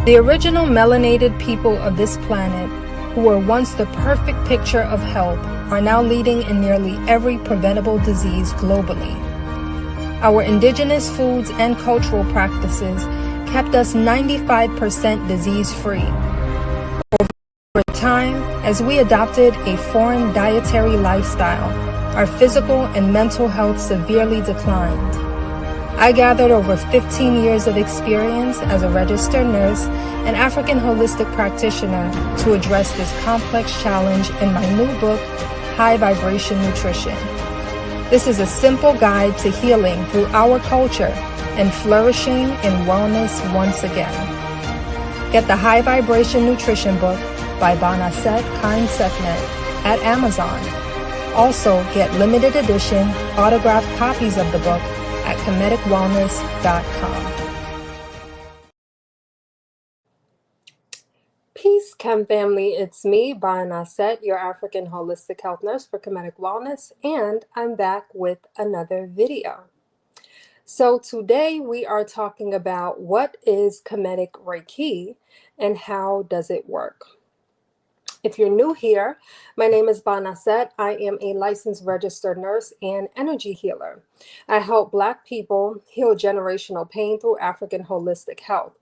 The original melanated people of this planet, who were once the perfect picture of health, are now leading in nearly every preventable disease globally. Our indigenous foods and cultural practices kept us 95% disease-free. Over time, as we adopted a foreign dietary lifestyle, our physical and mental health severely declined. I gathered over 15 years of experience as a registered nurse and African holistic practitioner to address this complex challenge in my new book, High Vibration Nutrition. This is a simple guide to healing through our culture and flourishing in wellness once again. Get the High Vibration Nutrition book by Banasset Khan Sekhmet at Amazon. Also, get limited edition autographed copies of the book at kemeticwellness.com. Peace, Chem family. It's me, Banasset, your African holistic health nurse for Kemetic Wellness, and I'm back with another video. So today we are talking about what is Kemetic Reiki and how does it work. If you're new here, my name is Banasset. I am a licensed registered nurse and energy healer. I help Black people heal generational pain through African holistic health.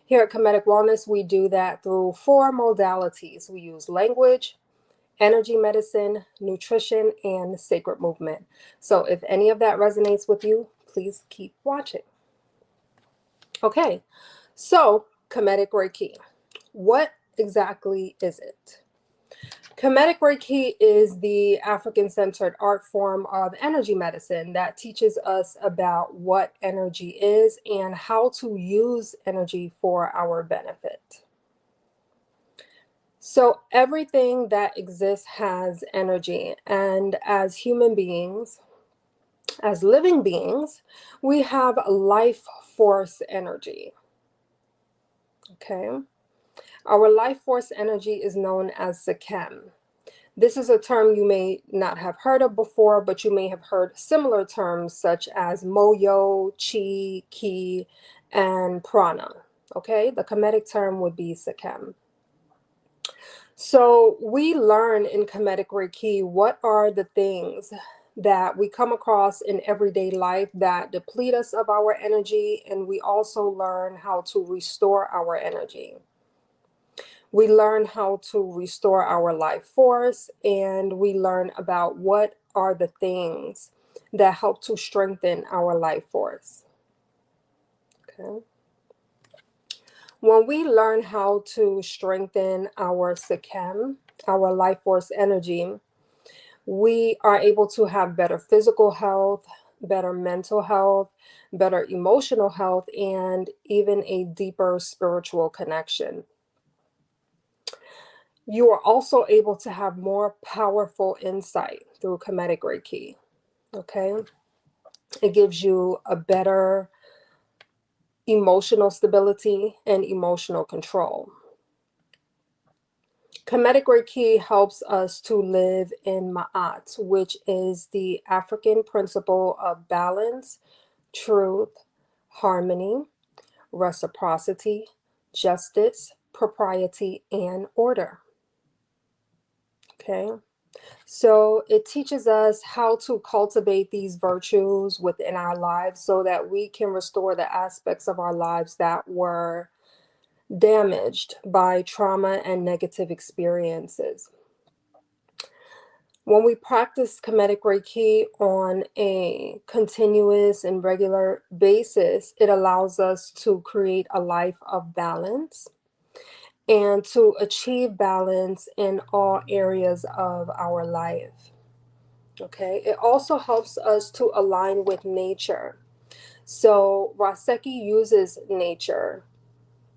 Here at Kemetic Wellness, we do that through 4 modalities. We use language, energy medicine, nutrition, and sacred movement. So if any of that resonates with you, please keep watching. Okay, so Kemetic Reiki. What exactly is it? Kemetic Reiki is the African-centered art form of energy medicine that teaches us about what energy is and how to use energy for our benefit. So everything that exists has energy, and as human beings, as living beings, we have life force energy. Okay? Our life force energy is known as the Chem. This is a term you may not have heard of before, but you may have heard similar terms such as Moyo, Chi, Ki, and Prana. Okay, the Kemetic term would be Sekhem. So we learn in Kemetic Reiki what are the things that we come across in everyday life that deplete us of our energy, and we also learn how to restore our energy. We learn how to restore our life force, and we learn about what are the things that help to strengthen our life force. Okay. When we learn how to strengthen our Sekhem, our life force energy, we are able to have better physical health, better mental health, better emotional health, and even a deeper spiritual connection. You are also able to have more powerful insight through Kemetic Reiki, okay? It gives you a better emotional stability and emotional control. Kemetic Reiki helps us to live in Ma'at, which is the African principle of balance, truth, harmony, reciprocity, justice, propriety, and order. Okay, so it teaches us how to cultivate these virtues within our lives so that we can restore the aspects of our lives that were damaged by trauma and negative experiences. When we practice Kemetic Reiki on a continuous and regular basis, it allows us to create a life of balance and to achieve balance in all areas of our life. Okay, it also helps us to align with nature. So Raseki uses nature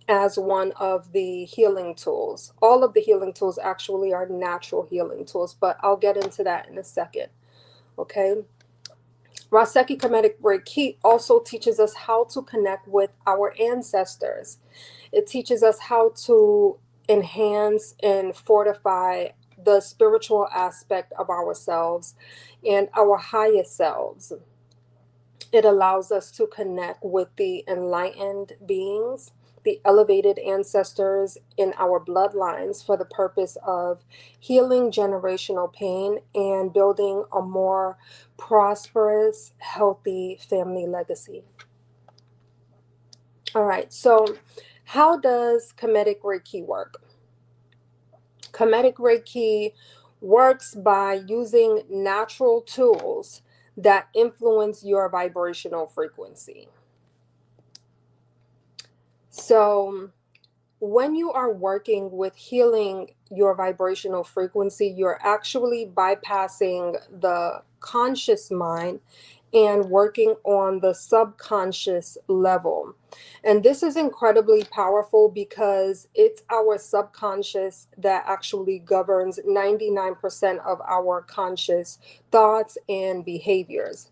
as one of the healing tools. All of the healing tools actually are natural healing tools, but I'll get into that in a second. Okay. Raseki Kemetic Reiki also teaches us how to connect with our ancestors. It teaches us how to enhance and fortify the spiritual aspect of ourselves and our highest selves. It allows us to connect with the enlightened beings the elevated ancestors in our bloodlines for the purpose of healing generational pain and building a more prosperous, healthy family legacy. All right, so how does Kemetic Reiki work? Kemetic Reiki works by using natural tools that influence your vibrational frequency. So, when you are working with healing your vibrational frequency, you're actually bypassing the conscious mind and working on the subconscious level. And this is incredibly powerful because it's our subconscious that actually governs 99% of our conscious thoughts and behaviors.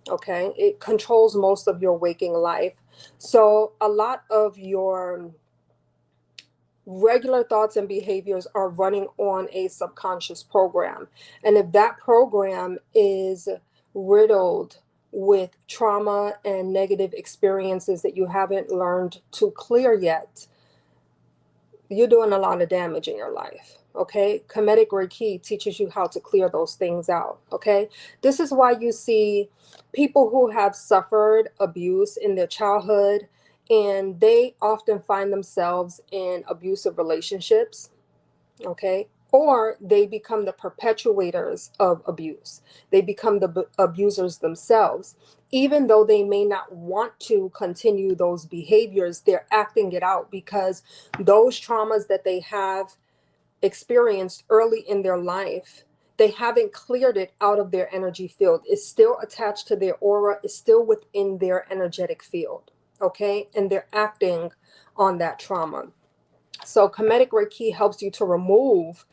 Okay, it controls most of your waking life. So, a lot of your regular thoughts and behaviors are running on a subconscious program. And if that program is riddled with trauma and negative experiences that you haven't learned to clear yet, you're doing a lot of damage in your life. Okay, Kemetic Reiki teaches you how to clear those things out. Okay, this is why you see people who have suffered abuse in their childhood, and they often find themselves in abusive relationships. Okay, or they become the perpetuators of abuse. They become the abusers themselves. Even though they may not want to continue those behaviors, they're acting it out because those traumas that they have experienced early in their life, they haven't cleared it out of their energy field. It's still attached to their aura, it's still within their energetic field. Okay, and they're acting on that trauma. So Kemetic Reiki helps you to remove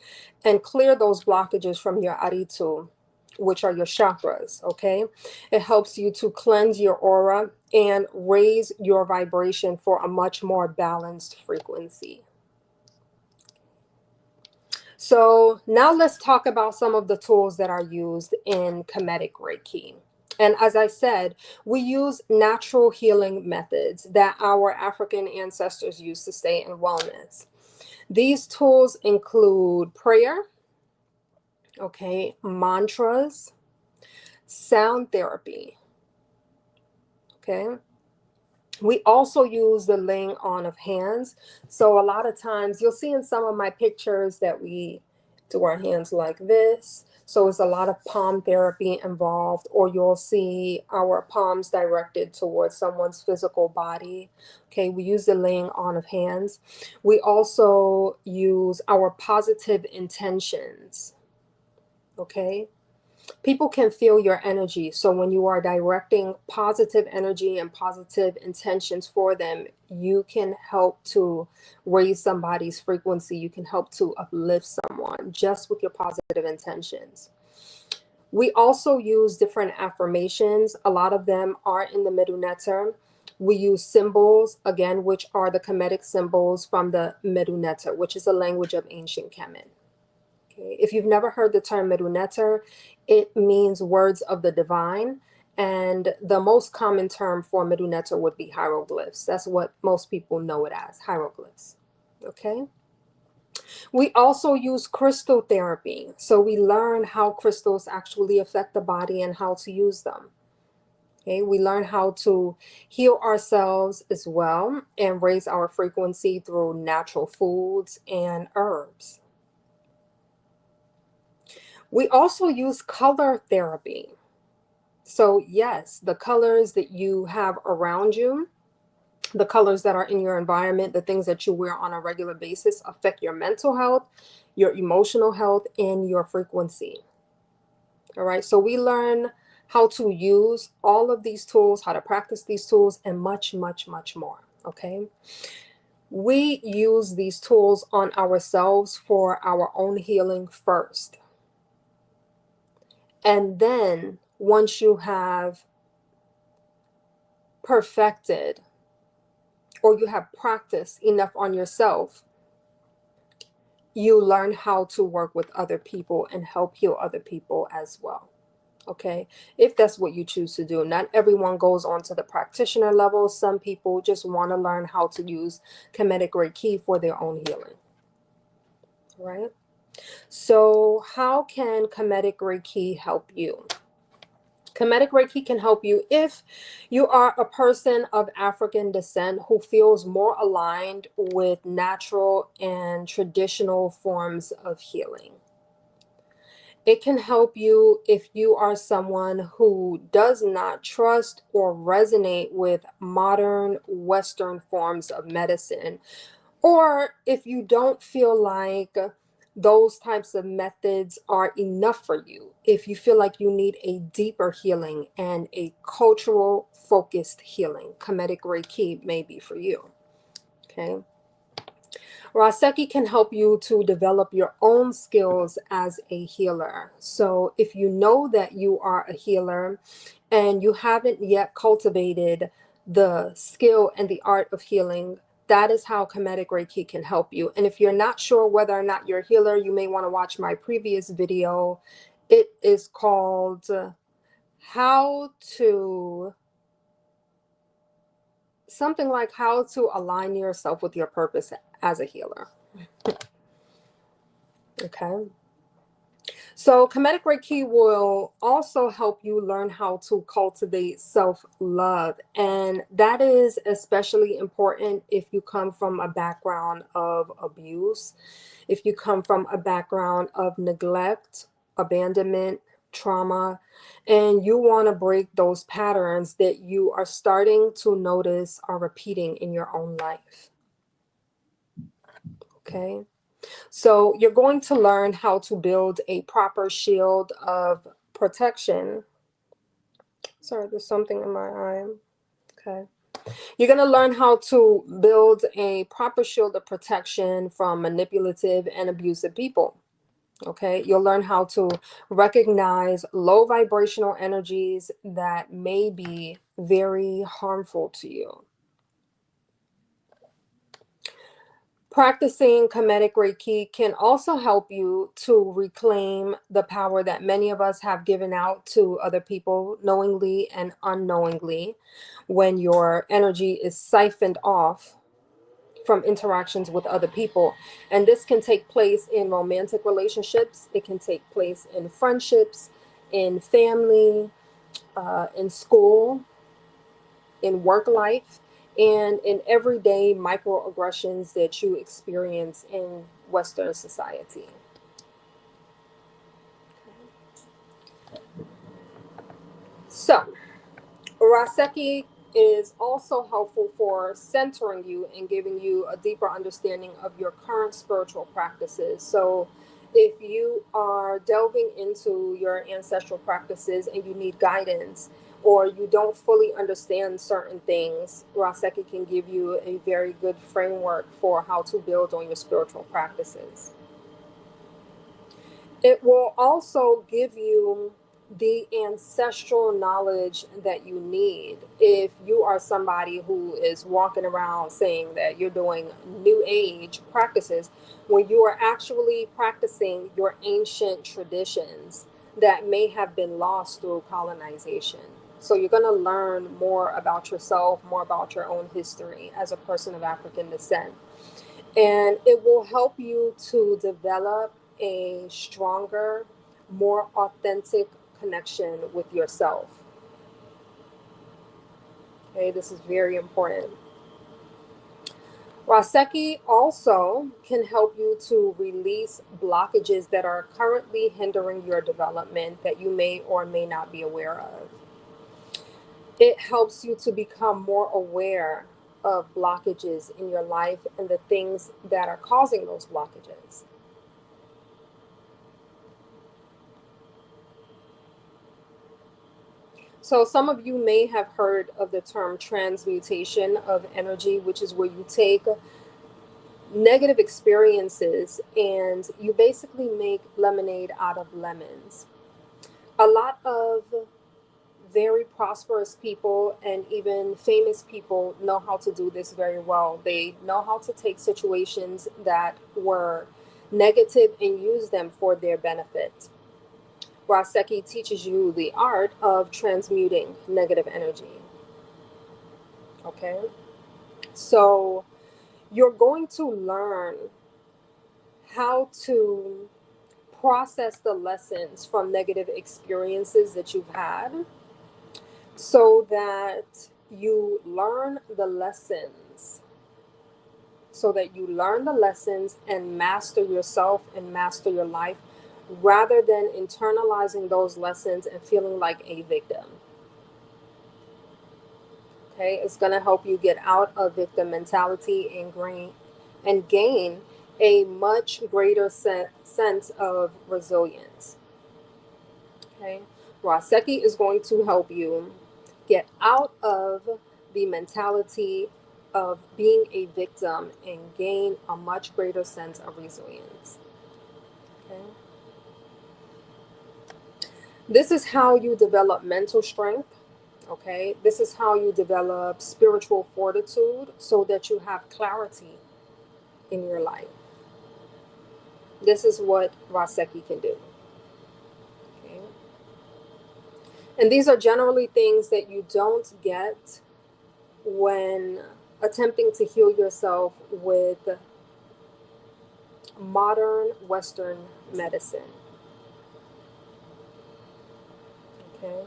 and clear those blockages from your aritu, which are your chakras, okay? It helps you to cleanse your aura and raise your vibration for a much more balanced frequency. So now let's talk about some of the tools that are used in Kemetic Reiki. And as I said, we use natural healing methods that our African ancestors used to stay in wellness. These tools include prayer, okay, mantras, sound therapy, okay. We also use the laying on of hands. So a lot of times you'll see in some of my pictures that we do our hands like this. So it's a lot of palm therapy involved, or you'll see our palms directed towards someone's physical body. Okay, we use the laying on of hands. We also use our positive intentions. Okay, people can feel your energy. So when you are directing positive energy and positive intentions for them, you can help to raise somebody's frequency. You can help to uplift someone just with your positive intentions. We also use different affirmations. A lot of them are in the middle netter. We use symbols, again, which are the Kemetic symbols from the middle netter, which is a language of ancient Kemet. Okay. If you've never heard the term Medunetter, it means words of the divine. And the most common term for Medunetter would be hieroglyphs. That's what most people know it as, hieroglyphs. Okay. We also use crystal therapy. So we learn how crystals actually affect the body and how to use them. Okay, we learn how to heal ourselves as well and raise our frequency through natural foods and herbs. We also use color therapy. So yes, the colors that you have around you, the colors that are in your environment, the things that you wear on a regular basis affect your mental health, your emotional health, and your frequency. All right, so we learn how to use all of these tools, how to practice these tools, and much, much, much more. Okay. We use these tools on ourselves for our own healing first. And then once you have perfected or you have practiced enough on yourself, you learn how to work with other people and help heal other people as well. Okay, if that's what you choose to do. Not everyone goes on to the practitioner level. Some people just want to learn how to use Kemetic Reiki for their own healing, right? So, how can Kemetic Reiki help you? Kemetic Reiki can help you if you are a person of African descent who feels more aligned with natural and traditional forms of healing. It can help you if you are someone who does not trust or resonate with modern Western forms of medicine, or if you don't feel like those types of methods are enough for you, if you feel like you need a deeper healing and a cultural focused healing, Kemetic Reiki may be for you. Okay. Raseki can help you to develop your own skills as a healer. So, if you know that you are a healer and you haven't yet cultivated the skill and the art of healing, that is how Kemetic Reiki can help you. And if you're not sure whether or not you're a healer, you may want to watch my previous video. It is called How to, something like how to align yourself with your purpose as a healer. Okay. So, Kemetic Reiki will also help you learn how to cultivate self love. And that is especially important if you come from a background of abuse, if you come from a background of neglect, abandonment, trauma, and you want to break those patterns that you are starting to notice are repeating in your own life. Okay. So you're going to learn how to build a proper shield of protection. Sorry, there's something in my eye. Okay. You're going to learn how to build a proper shield of protection from manipulative and abusive people. Okay. You'll learn how to recognize low vibrational energies that may be very harmful to you. Practicing Kemetic Reiki can also help you to reclaim the power that many of us have given out to other people knowingly and unknowingly when your energy is siphoned off from interactions with other people. And this can take place in romantic relationships, it can take place in friendships, in family, in school, in work life, and in everyday microaggressions that you experience in Western society. So, Raseki is also helpful for centering you and giving you a deeper understanding of your current spiritual practices. So, if you are delving into your ancestral practices and you need guidance, or you don't fully understand certain things, Raseki can give you a very good framework for how to build on your spiritual practices. It will also give you the ancestral knowledge that you need if you are somebody who is walking around saying that you're doing new age practices when you are actually practicing your ancient traditions that may have been lost through colonization. So you're going to learn more about yourself, more about your own history as a person of African descent. And it will help you to develop a stronger, more authentic connection with yourself. Okay, this is very important. Raseki also can help you to release blockages that are currently hindering your development that you may or may not be aware of. It helps you to become more aware of blockages in your life and the things that are causing those blockages. So, some of you may have heard of the term transmutation of energy, which is where you take negative experiences and you basically make lemonade out of lemons. A lot of very prosperous people and even famous people know how to do this very well. They know how to take situations that were negative and use them for their benefit. Raseki teaches you the art of transmuting negative energy. Okay? So you're going to learn how to process the lessons from negative experiences that you've had so that you learn the lessons and master yourself and master your life rather than internalizing those lessons and feeling like a victim. Okay, it's going to help you get out of victim mentality and gain a much greater sense of resilience. Okay, Raseki is going to help you get out of the mentality of being a victim and gain a much greater sense of resilience. Okay, this is how you develop mental strength. Okay, this is how you develop spiritual fortitude so that you have clarity in your life. This is what Raseki can do. Okay, and these are generally things that you don't get when attempting to heal yourself with modern Western medicine. Okay.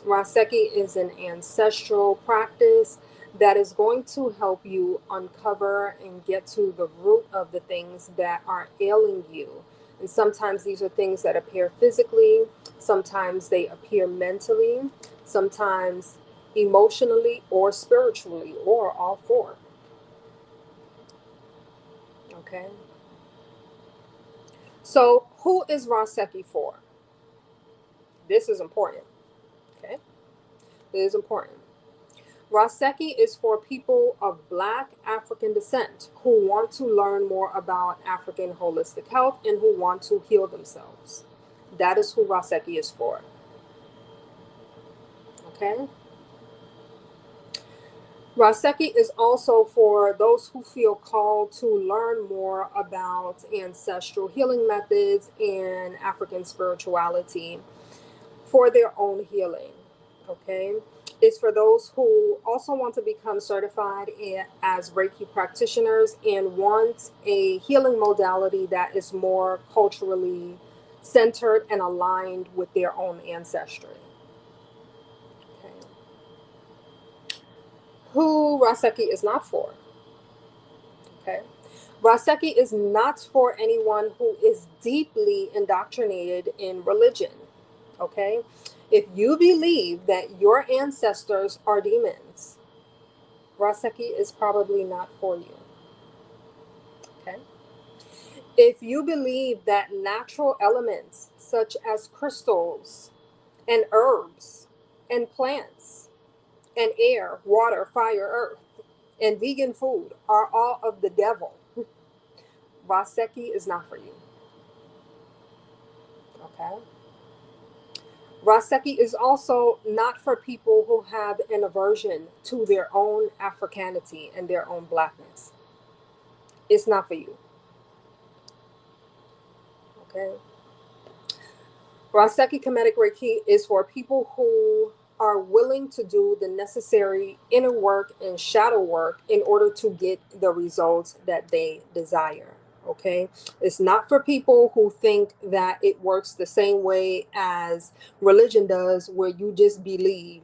Raseki is an ancestral practice that is going to help you uncover and get to the root of the things that are ailing you. And sometimes these are things that appear physically, sometimes they appear mentally, sometimes emotionally or spiritually, or all four. Okay. So, who is Raseki for? This is important. Okay. It is important. Raseki is for people of Black African descent who want to learn more about African holistic health and who want to heal themselves. That is who Raseki is for. Okay? Raseki is also for those who feel called to learn more about ancestral healing methods and African spirituality for their own healing. Okay? It's for those who also want to become certified as Reiki practitioners and want a healing modality that is more culturally centered and aligned with their own ancestry. Okay. Who Raseki is not for. Okay. Raseki is not for anyone who is deeply indoctrinated in religion. Okay. If you believe that your ancestors are demons, Raseki is probably not for you. Okay. If you believe that natural elements such as crystals and herbs and plants and air, water, fire, earth, and vegan food are all of the devil, Raseki is not for you. Okay. Raseki is also not for people who have an aversion to their own Africanity and their own blackness. It's not for you. Okay. Raseki Kemetic Reiki is for people who are willing to do the necessary inner work and shadow work in order to get the results that they desire. Okay. It's not for people who think that it works the same way as religion does, where you just believe.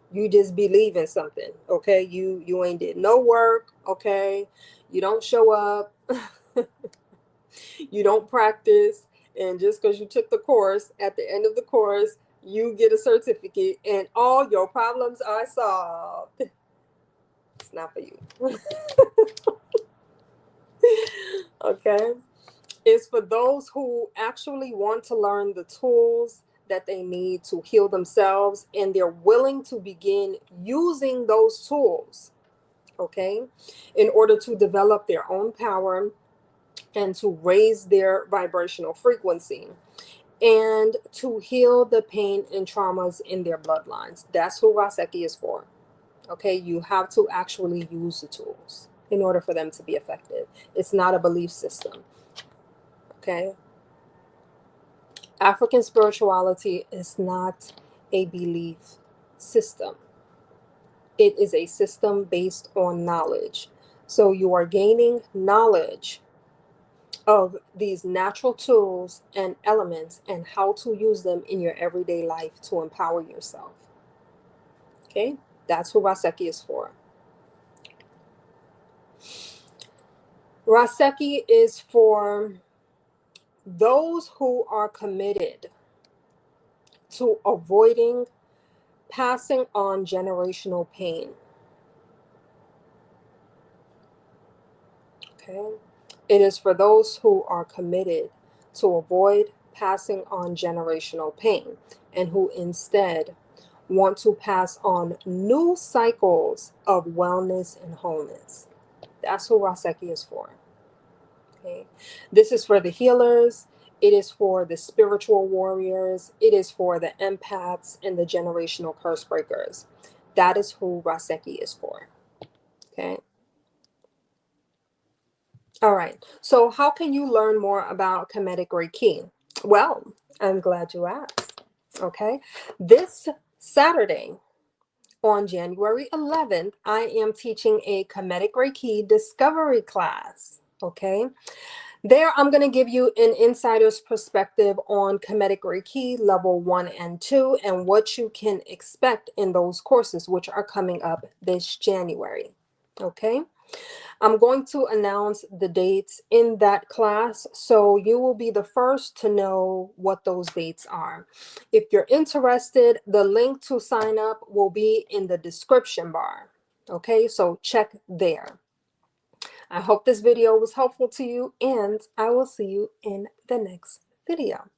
You just believe in something. Okay. You ain't did no work. Okay. You don't show up. You don't practice, and just because you took the course, at the end of the course you get a certificate and all your problems are solved. It's not for you. Okay. It's for those who actually want to learn the tools that they need to heal themselves, and they're willing to begin using those tools, okay, in order to develop their own power and to raise their vibrational frequency and to heal the pain and traumas in their bloodlines. That's who Raseki is for. Okay, you have to actually use the tools in order for them to be effective. It's not a belief system. Okay. African spirituality is not a belief system. It is a system based on knowledge. So you are gaining knowledge of these natural tools and elements and how to use them in your everyday life to empower yourself. Okay? That's who Raseki is for. Raseki is for those who are committed to avoiding passing on generational pain. Okay? It is for those who are committed to avoid passing on generational pain and who instead want to pass on new cycles of wellness and wholeness. That's who Raseki is for. Okay? This is for the healers. It is for the spiritual warriors. It is for the empaths and the generational curse breakers. That is who Raseki is for. Okay. All right. So, how can you learn more about Kemetic Reiki? Well, I'm glad you asked. Okay. This Saturday, on January 11th, I am teaching a Kemetic Reiki discovery class. Okay. There, I'm going to give you an insider's perspective on Kemetic Reiki level 1 and 2 and what you can expect in those courses, which are coming up this January. Okay. I'm going to announce the dates in that class, so you will be the first to know what those dates are. If you're interested, the link to sign up will be in the description bar. Okay, so check there. I hope this video was helpful to you, and I will see you in the next video.